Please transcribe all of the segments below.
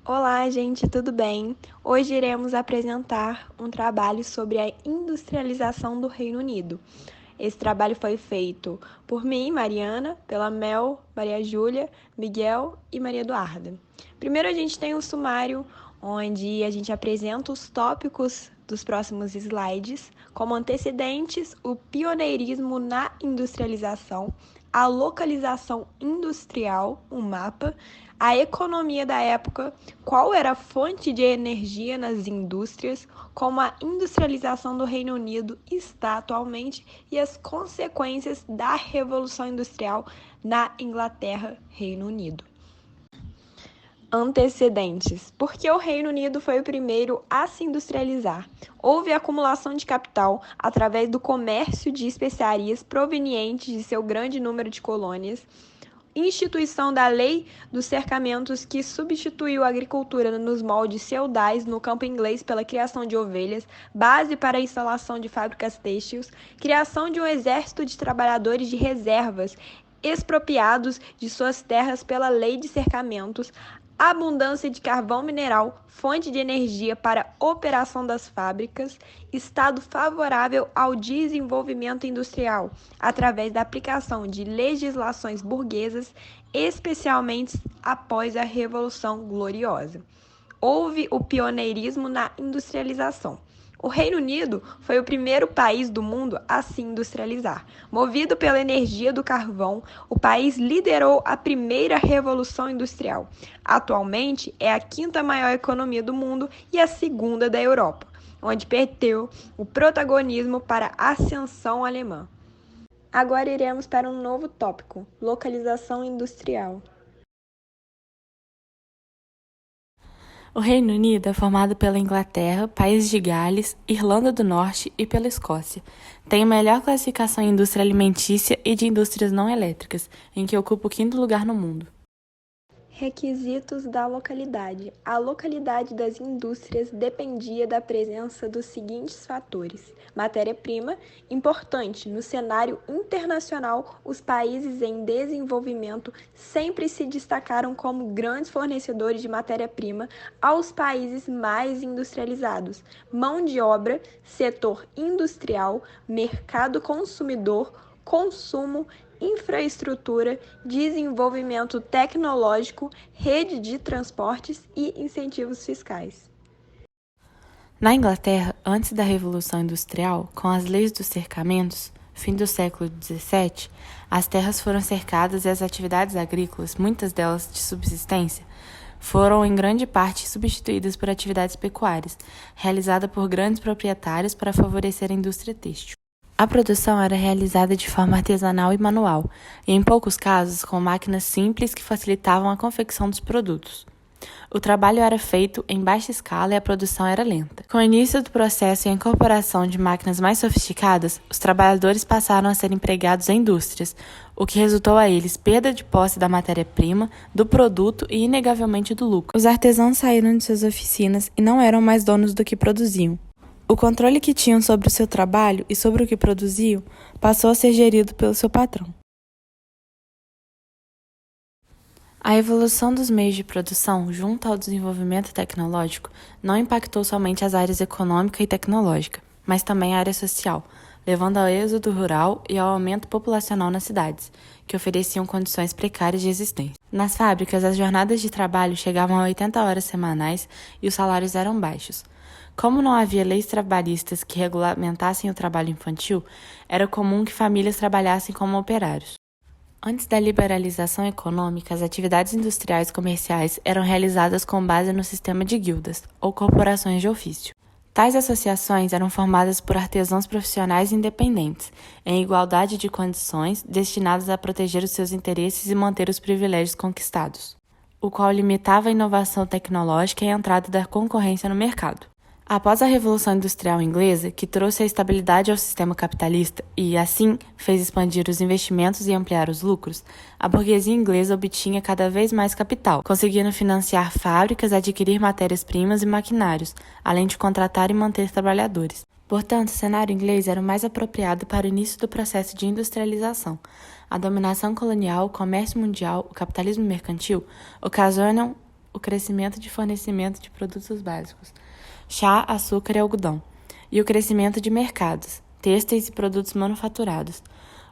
Olá, gente, tudo bem? Hoje iremos apresentar um trabalho sobre a industrialização do Reino Unido. Esse trabalho foi feito por mim, Mariana, pela Mel, Maria Júlia, Miguel e Maria Eduarda. Primeiro a gente tem um sumário onde a gente apresenta os tópicos dos próximos slides, como antecedentes, o pioneirismo na industrialização, a localização industrial, um mapa, a economia da época, qual era a fonte de energia nas indústrias, como a industrialização do Reino Unido está atualmente e as consequências da Revolução Industrial na Inglaterra, Reino Unido. Antecedentes. Porque o Reino Unido foi o primeiro a se industrializar. Houve acumulação de capital através do comércio de especiarias provenientes de seu grande número de colônias, instituição da Lei dos Cercamentos, que substituiu a agricultura nos moldes feudais no campo inglês pela criação de ovelhas, base para a instalação de fábricas têxteis, criação de um exército de trabalhadores de reservas, expropriados de suas terras pela Lei de Cercamentos, abundância de carvão mineral, fonte de energia para operação das fábricas, estado favorável ao desenvolvimento industrial, através da aplicação de legislações burguesas, especialmente após a Revolução Gloriosa. Houve o pioneirismo na industrialização. O Reino Unido foi o primeiro país do mundo a se industrializar. Movido pela energia do carvão, o país liderou a primeira revolução industrial. Atualmente, é a quinta maior economia do mundo e a segunda da Europa, onde perdeu o protagonismo para a ascensão alemã. Agora iremos para um novo tópico: localização industrial. O Reino Unido é formado pela Inglaterra, País de Gales, Irlanda do Norte e pela Escócia. Tem a melhor classificação em indústria alimentícia e de indústrias não elétricas, em que ocupa o quinto lugar no mundo. Requisitos da localidade. A localidade das indústrias dependia da presença dos seguintes fatores: matéria-prima, importante. No cenário internacional, os países em desenvolvimento sempre se destacaram como grandes fornecedores de matéria-prima aos países mais industrializados. Mão de obra, setor industrial, mercado consumidor, consumo, infraestrutura, desenvolvimento tecnológico, rede de transportes e incentivos fiscais. Na Inglaterra, antes da Revolução Industrial, com as leis dos cercamentos, fim do século XVII, as terras foram cercadas e as atividades agrícolas, muitas delas de subsistência, foram em grande parte substituídas por atividades pecuárias, realizadas por grandes proprietários para favorecer a indústria têxtil. A produção era realizada de forma artesanal e manual, e em poucos casos com máquinas simples que facilitavam a confecção dos produtos. O trabalho era feito em baixa escala e a produção era lenta. Com o início do processo e a incorporação de máquinas mais sofisticadas, os trabalhadores passaram a ser empregados em indústrias, o que resultou a eles perda de posse da matéria-prima, do produto e, inegavelmente, do lucro. Os artesãos saíram de suas oficinas e não eram mais donos do que produziam. O controle que tinham sobre o seu trabalho e sobre o que produziam passou a ser gerido pelo seu patrão. A evolução dos meios de produção, junto ao desenvolvimento tecnológico, não impactou somente as áreas econômica e tecnológica, mas também a área social, levando ao êxodo rural e ao aumento populacional nas cidades, que ofereciam condições precárias de existência. Nas fábricas, as jornadas de trabalho chegavam a 80 horas semanais e os salários eram baixos. Como não havia leis trabalhistas que regulamentassem o trabalho infantil, era comum que famílias trabalhassem como operários. Antes da liberalização econômica, as atividades industriais e comerciais eram realizadas com base no sistema de guildas, ou corporações de ofício. Tais associações eram formadas por artesãos profissionais independentes, em igualdade de condições, destinados a proteger os seus interesses e manter os privilégios conquistados, o qual limitava a inovação tecnológica e a entrada da concorrência no mercado. Após a Revolução Industrial Inglesa, que trouxe a estabilidade ao sistema capitalista e, assim, fez expandir os investimentos e ampliar os lucros, a burguesia inglesa obtinha cada vez mais capital, conseguindo financiar fábricas, adquirir matérias-primas e maquinários, além de contratar e manter trabalhadores. Portanto, o cenário inglês era o mais apropriado para o início do processo de industrialização. A dominação colonial, o comércio mundial, o capitalismo mercantil ocasionam o crescimento de fornecimento de produtos básicos, chá, açúcar e algodão, e o crescimento de mercados, têxteis e produtos manufaturados,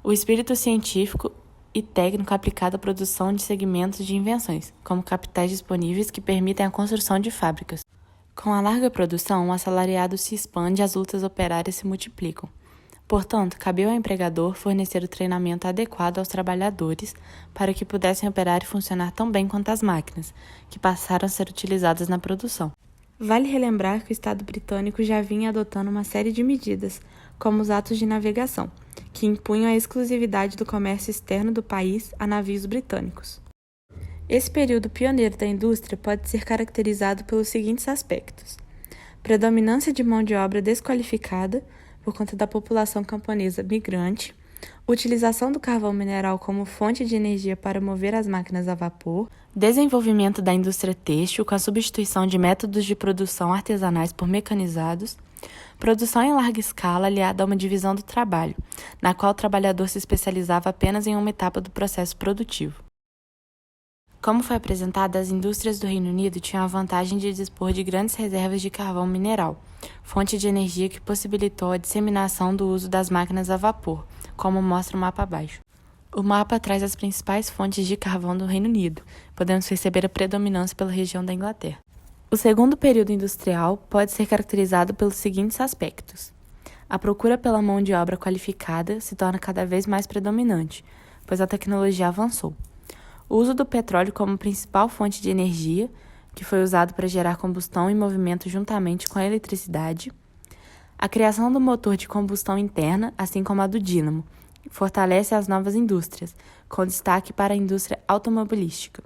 o espírito científico e técnico aplicado à produção de segmentos de invenções, como capitais disponíveis que permitem a construção de fábricas. Com a larga produção, o assalariado se expande e as lutas operárias se multiplicam. Portanto, cabia ao empregador fornecer o treinamento adequado aos trabalhadores para que pudessem operar e funcionar tão bem quanto as máquinas, que passaram a ser utilizadas na produção. Vale relembrar que o Estado britânico já vinha adotando uma série de medidas, como os atos de navegação, que impunham a exclusividade do comércio externo do país a navios britânicos. Esse período pioneiro da indústria pode ser caracterizado pelos seguintes aspectos: predominância de mão de obra desqualificada, por conta da população camponesa migrante, utilização do carvão mineral como fonte de energia para mover as máquinas a vapor, desenvolvimento da indústria têxtil com a substituição de métodos de produção artesanais por mecanizados, produção em larga escala aliada a uma divisão do trabalho, na qual o trabalhador se especializava apenas em uma etapa do processo produtivo. Como foi apresentado, as indústrias do Reino Unido tinham a vantagem de dispor de grandes reservas de carvão mineral, fonte de energia que possibilitou a disseminação do uso das máquinas a vapor, como mostra o mapa abaixo. O mapa traz as principais fontes de carvão do Reino Unido, podendo perceber a predominância pela região da Inglaterra. O segundo período industrial pode ser caracterizado pelos seguintes aspectos: a procura pela mão de obra qualificada se torna cada vez mais predominante, pois a tecnologia avançou. O uso do petróleo como principal fonte de energia, que foi usado para gerar combustão e movimento juntamente com a eletricidade. A criação do motor de combustão interna, assim como a do dínamo, fortalece as novas indústrias, com destaque para a indústria automobilística.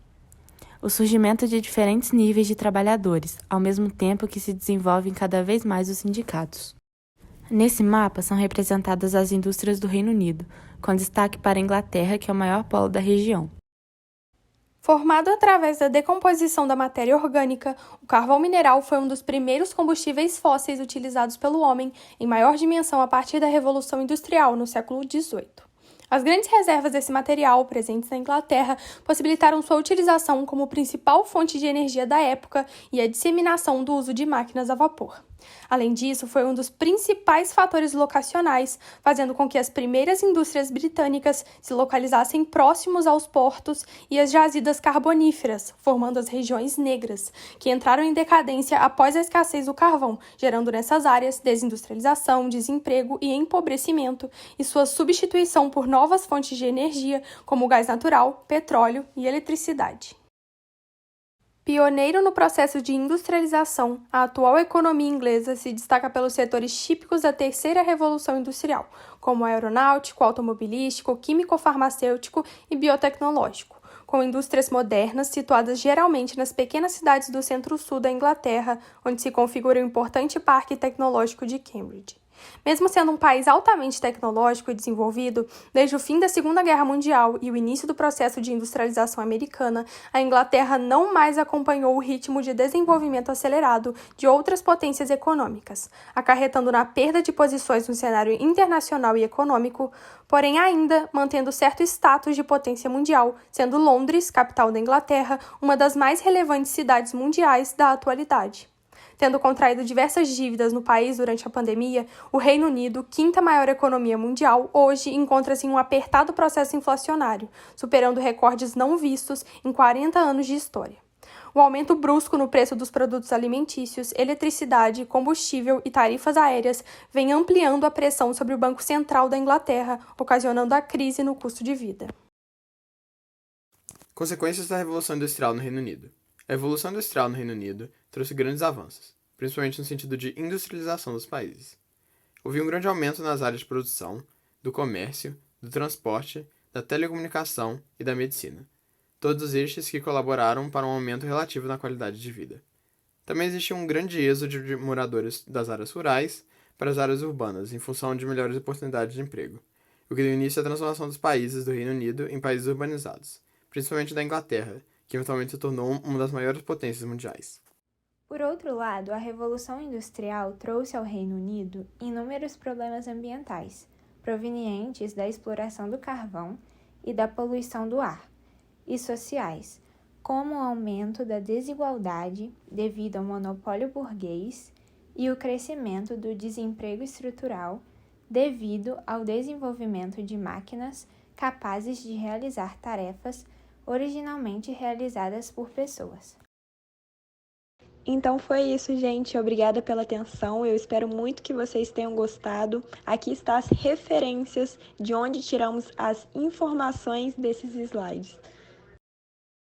O surgimento de diferentes níveis de trabalhadores, ao mesmo tempo que se desenvolvem cada vez mais os sindicatos. Nesse mapa são representadas as indústrias do Reino Unido, com destaque para a Inglaterra, que é o maior polo da região. Formado através da decomposição da matéria orgânica, o carvão mineral foi um dos primeiros combustíveis fósseis utilizados pelo homem em maior dimensão a partir da Revolução Industrial, no século XVIII. As grandes reservas desse material, presentes na Inglaterra, possibilitaram sua utilização como principal fonte de energia da época e a disseminação do uso de máquinas a vapor. Além disso, foi um dos principais fatores locacionais, fazendo com que as primeiras indústrias britânicas se localizassem próximos aos portos e às jazidas carboníferas, formando as regiões negras, que entraram em decadência após a escassez do carvão, gerando nessas áreas desindustrialização, desemprego e empobrecimento, e sua substituição por novas fontes de energia, como o gás natural, petróleo e eletricidade. Pioneiro no processo de industrialização, a atual economia inglesa se destaca pelos setores típicos da terceira revolução industrial, como o aeronáutico, automobilístico, químico-farmacêutico e biotecnológico, com indústrias modernas situadas geralmente nas pequenas cidades do centro-sul da Inglaterra, onde se configura o importante parque tecnológico de Cambridge. Mesmo sendo um país altamente tecnológico e desenvolvido, desde o fim da Segunda Guerra Mundial e o início do processo de industrialização americana, a Inglaterra não mais acompanhou o ritmo de desenvolvimento acelerado de outras potências econômicas, acarretando na perda de posições no cenário internacional e econômico, porém ainda mantendo certo status de potência mundial, sendo Londres, capital da Inglaterra, uma das mais relevantes cidades mundiais da atualidade. Tendo contraído diversas dívidas no país durante a pandemia, o Reino Unido, quinta maior economia mundial, hoje encontra-se em um apertado processo inflacionário, superando recordes não vistos em 40 anos de história. O aumento brusco no preço dos produtos alimentícios, eletricidade, combustível e tarifas aéreas vem ampliando a pressão sobre o Banco Central da Inglaterra, ocasionando a crise no custo de vida. Consequências da Revolução Industrial no Reino Unido. A Revolução Industrial no Reino Unido trouxe grandes avanços, principalmente no sentido de industrialização dos países. Houve um grande aumento nas áreas de produção, do comércio, do transporte, da telecomunicação e da medicina, todos estes que colaboraram para um aumento relativo na qualidade de vida. Também existiu um grande êxodo de moradores das áreas rurais para as áreas urbanas, em função de melhores oportunidades de emprego, o que deu início à transformação dos países do Reino Unido em países urbanizados, principalmente da Inglaterra, que eventualmente se tornou uma das maiores potências mundiais. Por outro lado, a Revolução Industrial trouxe ao Reino Unido inúmeros problemas ambientais, provenientes da exploração do carvão e da poluição do ar, e sociais, como o aumento da desigualdade devido ao monopólio burguês e o crescimento do desemprego estrutural devido ao desenvolvimento de máquinas capazes de realizar tarefas originalmente realizadas por pessoas. Então foi isso, gente. Obrigada pela atenção. Eu espero muito que vocês tenham gostado. Aqui estão as referências de onde tiramos as informações desses slides.